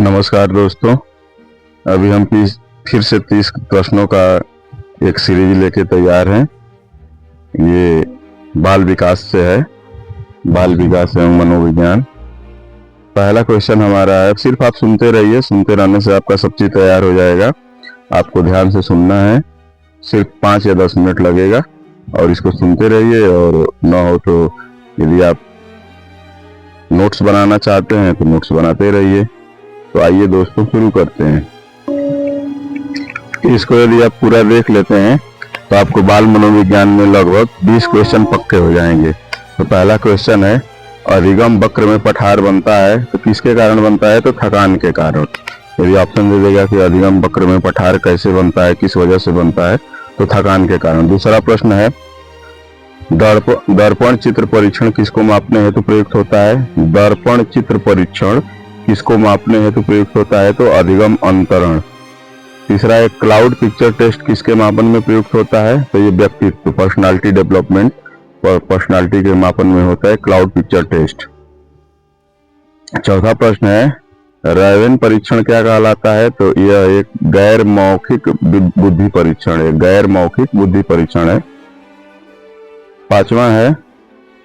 नमस्कार दोस्तों। अभी हम फिर से 30 प्रश्नों का एक सीरीज लेके तैयार हैं। ये बाल विकास से है, बाल विकास एवं मनोविज्ञान। पहला क्वेश्चन हमारा है, सिर्फ आप सुनते रहिए, सुनते रहने से आपका सब चीज तैयार हो जाएगा। आपको ध्यान से सुनना है, सिर्फ 5 या 10 मिनट लगेगा और इसको सुनते रहिए। और न हो तो यदि आप नोट्स बनाना चाहते हैं तो नोट्स बनाते रहिए। तो आइए दोस्तों शुरू करते हैं। इसको यदि आप पूरा देख लेते हैं तो आपको बाल मनोविज्ञान में लगभग 20 क्वेश्चन पक्के हो जाएंगे। तो पहला क्वेश्चन है, अधिगम वक्र में पठार बनता है तो किसके कारण बनता है? तो थकान के कारण। यदि ऑप्शन दे देगा कि अधिगम वक्र में पठार कैसे बनता है, किस वजह से बनता है, तो थकान के कारण। दूसरा प्रश्न है, दर्पण चित्र परीक्षण किसको मापने हेतु प्रयुक्त होता है? दर्पण चित्र परीक्षण किसको मापने हेतु प्रयुक्त होता है? तो अधिगम अंतरण। तीसरा है, क्लाउड पिक्चर टेस्ट किसके मापन में प्रयुक्त होता है? तो ये व्यक्तित्व, पर्सनालिटी डेवलपमेंट और पर्सनालिटी के मापन में होता है क्लाउड पिक्चर टेस्ट। चौथा प्रश्न है, रैवेन परीक्षण क्या कहलाता है? तो यह एक गैर मौखिक बुद्धि परीक्षण है, गैर मौखिक बुद्धि परीक्षण है। पांचवा है,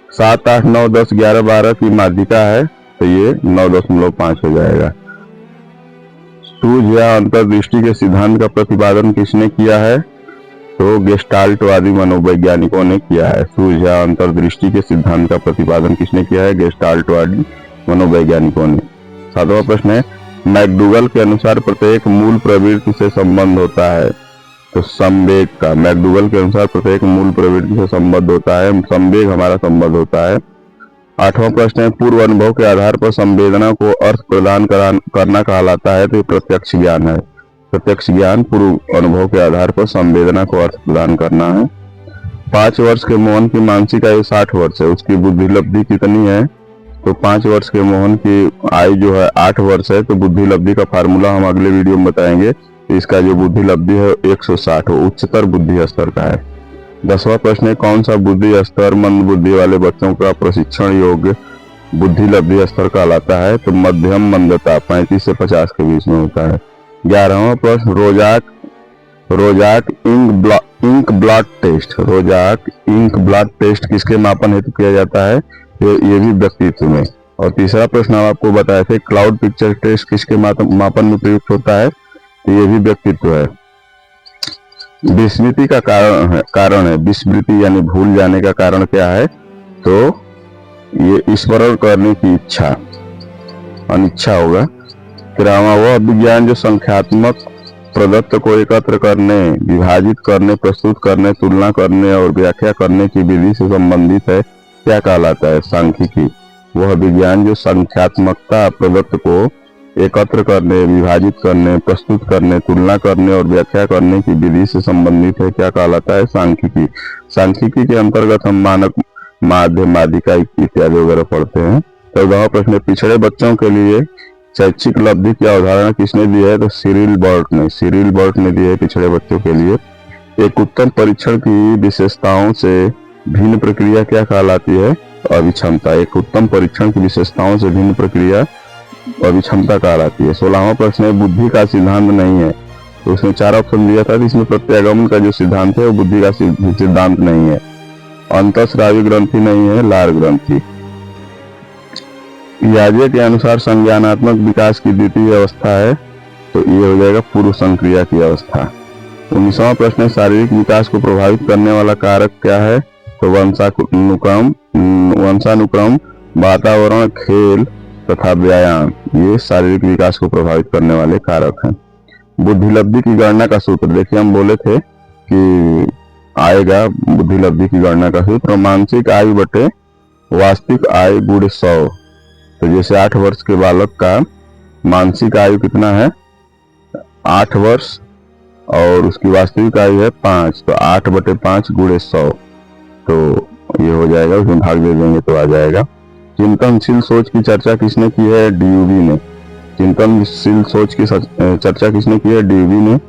7, 8, 9, 10, 11, 12 की माध्यिका है तो ये 9.5 हो जाएगा। सूझ या अंतर्दृष्टि के सिद्धांत का प्रतिपादन किसने किया है? तो गेस्टाल्टवादी मनोवैज्ञानिकों ने किया है। सूझ या अंतर्दृष्टि के सिद्धांत का प्रतिपादन किसने किया है? गेस्टाल्टवादी मनोवैज्ञानिकों ने। सातवां प्रश्न है, मैकडूगल के अनुसार प्रत्येक मूल प्रवृत्ति से संबंध होता है तो संवेग का। मैकडूगल के अनुसार प्रत्येक मूल प्रवृत्ति से संबंध होता है, संवेग हमारा संबंध होता है। आठवां प्रश्न है, पूर्व अनुभव के आधार पर संवेदना को अर्थ प्रदान करना कहलाता है तो प्रत्यक्ष ज्ञान है। प्रत्यक्ष ज्ञान पूर्व अनुभव के आधार पर संवेदना को अर्थ प्रदान करना है। 5 वर्ष के मोहन की मानसिक आयु 60 वर्ष है, उसकी बुद्धि लब्धि कितनी है? तो 5 वर्ष के मोहन की आयु जो है 8 वर्ष है। तो बुद्धि लब्धि का फार्मूला हम अगले वीडियो में बताएंगे। इसका जो बुद्धि लब्धि है 160 उच्चतर बुद्धि स्तर का है। 10वां प्रश्न है, कौन सा बुद्धि स्तर मंद बुद्धि वाले बच्चों का प्रशिक्षण योग्य बुद्धि लब्धि स्तर कहलाता है? तो मध्यम मंदता 35 से 50 के बीच में होता है। 11वां प्रश्न, Rorschach ink blot test, Rorschach ink blot test किसके मापन हेतु किया जाता है? ये भी व्यक्तित्व में। और तीसरा प्रश्न आपको बताए थे, क्लाउड पिक्चर टेस्ट किसके मापन में प्रयुक्त होता है? ये भी व्यक्तित्व है। विस्मृति का कारण है, विस्मृति यानी भूल जाने का कारण क्या है? तो ये स्मरण करने की इच्छा, अनिच्छा होगा। 13वां, वह विज्ञान जो संख्यात्मक प्रदत्त को एकत्र करने, विभाजित करने, प्रस्तुत करने, तुलना करने और व्याख्या करने की विधि से संबंधित है क्या कहलाता है? सांख्यिकी। वह विज्ञान जो संख्यात्मकता प्रदत्त को एकत्र करने, विभाजित करने, प्रस्तुत करने, तुलना करने और व्याख्या करने की विधि से संबंधित है क्या कहलाता है? सांख्यिकी। सांख्यिकी के अंतर्गत हम मानक, माध्य, माध्यिका इत्यादि वगैरह पढ़ते हैं। 14वां प्रश्न, पिछड़े बच्चों के लिए शैक्षिक लब्धि की अवधारणा किसने दी है? तो सिरिल बर्ट ने दी है पिछड़े बच्चों के लिए। एक उत्तम परीक्षण की विशेषताओं से भिन्न प्रक्रिया क्या कहलाती है? अभिक्षमता। एक उत्तम परीक्षण की विशेषताओं से भिन्न प्रक्रिया अभिक्षमता कहलाती है। 16वां प्रश्न है, बुद्धि का सिद्धांत नहीं है तो उसमें 4 ऑप्शन दिया था, इसमें प्रत्यागमन का जो सिद्धांत है वो बुद्धि का सिद्धांत नहीं है। अंतःस्रावी ग्रंथि नहीं है, लार ग्रंथि। पियाजे के अनुसार संज्ञानात्मक विकास की द्वितीय अवस्था है तो ये हो जाएगा पूर्व संक्रिया की अवस्था। 19वां प्रश्न है, शारीरिक विकास को प्रभावित करने वाला कारक क्या है? तो वंशानुक्रम, वातावरण, खेल तथा व्यायाम, ये शारीरिक विकास को प्रभावित करने वाले कारक हैं। बुद्धि लब्धि की गणना का सूत्र, देखिए हम बोले थे कि आएगा बुद्धि लब्धि की गणना का सूत्र, मानसिक आयु बटे वास्तविक आयु गुणे 100। तो जैसे 8 वर्ष के बालक का मानसिक आयु कितना है? 8 वर्ष और उसकी वास्तविक आयु है 5, तो 8/5 गुणे 100 तो ये हो जाएगा, उसमें भाग दे देंगे तो आ जाएगा। चिंतनशील सोच की चर्चा किसने की है? डीयूवी ने। चिंतनशील सोच की चर्चा किसने की है? डीयूवी ने।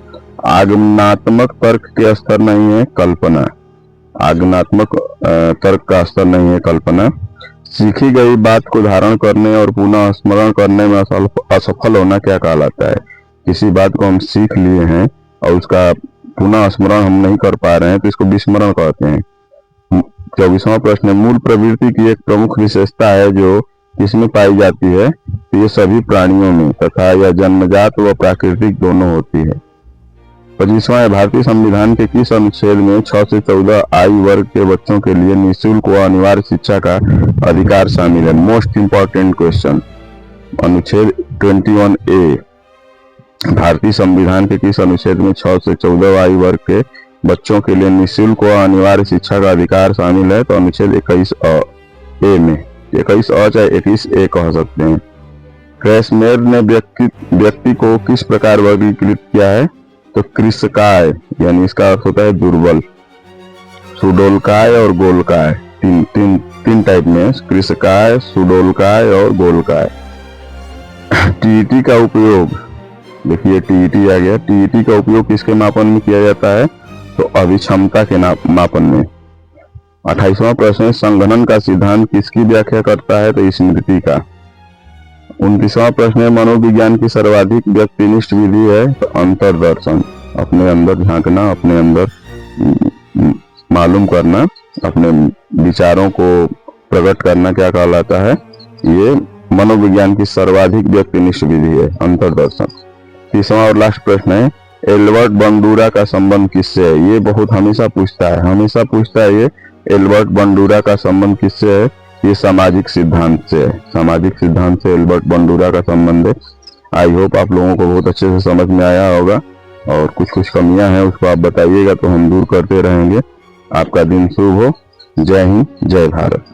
आगमनात्मक तर्क के स्तर नहीं है, कल्पना। आगमनात्मक तर्क का स्तर नहीं है, कल्पना। सीखी गई बात को धारण करने और पुनः स्मरण करने में असफल होना क्या कहलाता है? किसी बात को हम सीख लिए हैं और उसका पुनः स्मरण हम नहीं कर पा रहे हैं तो इसको विस्मरण कहते हैं। 24वां प्रश्न है, मूल प्रवृत्ति की एक प्रमुख विशेषता है जो किसमें पाई जाती है? तो ये सभी प्राणियों में तथा यह जन्मजात व प्राकृतिक दोनों होती है। 25वां है, भारतीय संविधान के किस अनुच्छेद में 6 से 14 आयु वर्ग के बच्चों के लिए निःशुल्क व अनिवार्य शिक्षा का अधिकार शामिल है? Most important question. अनुच्छेद 21A भारतीय संविधान के किस अनुच्छेद में 6 से 14 आयु वर्ग के बच्चों के लिए निःशुल्क व अनिवार्य शिक्षा का अधिकार शामिल है? तो अनुच्छेद 21A में, 21A चाहे 21A कह सकते हैं। क्रेसमेर ने व्यक्ति को किस प्रकार वर्गीकृत किया है? तो कृशकाय, यानी इसका अर्थ होता है दुर्बल। सुडोलकाय और गोलकाय, तीन टाइप में, कृशकाय, सुडोलकाय और गोलकाय। टीईटी का उपयोग, देखिए टीईटी आ गया। टीईटी का उपयोग किसके मापन में किया जाता है? तो अभिक्षमता के मापन में। 28वां प्रश्न, संघनन का सिद्धांत किसकी व्याख्या करता है? तो स्मृति का। 29वां प्रश्न है, मनोविज्ञान की सर्वाधिक व्यक्तिनिष्ठ विधि है? तो अंतर्दर्शन, अपने अंदर झांकना, अपने अंदर मालूम करना, अपने विचारों को प्रकट करना क्या कहलाता है? ये मनोविज्ञान की सर्वाधिक व्यक्तिनिष्ठ विधि है, अंतर्दर्शन। 30वां और लास्ट प्रश्न है, एल्बर्ट बंडूरा का संबंध किससे है? ये बहुत हमेशा पूछता है ये एल्बर्ट बंडूरा का संबंध किससे है? ये सामाजिक सिद्धांत से है। सामाजिक सिद्धांत से एल्बर्ट बंडूरा का संबंध है। आई होप आप लोगों को बहुत अच्छे से समझ में आया होगा और कुछ कमियां हैं उसको आप बताइएगा तो हम दूर करते रहेंगे। आपका दिन शुभ हो। जय हिंद, जय भारत।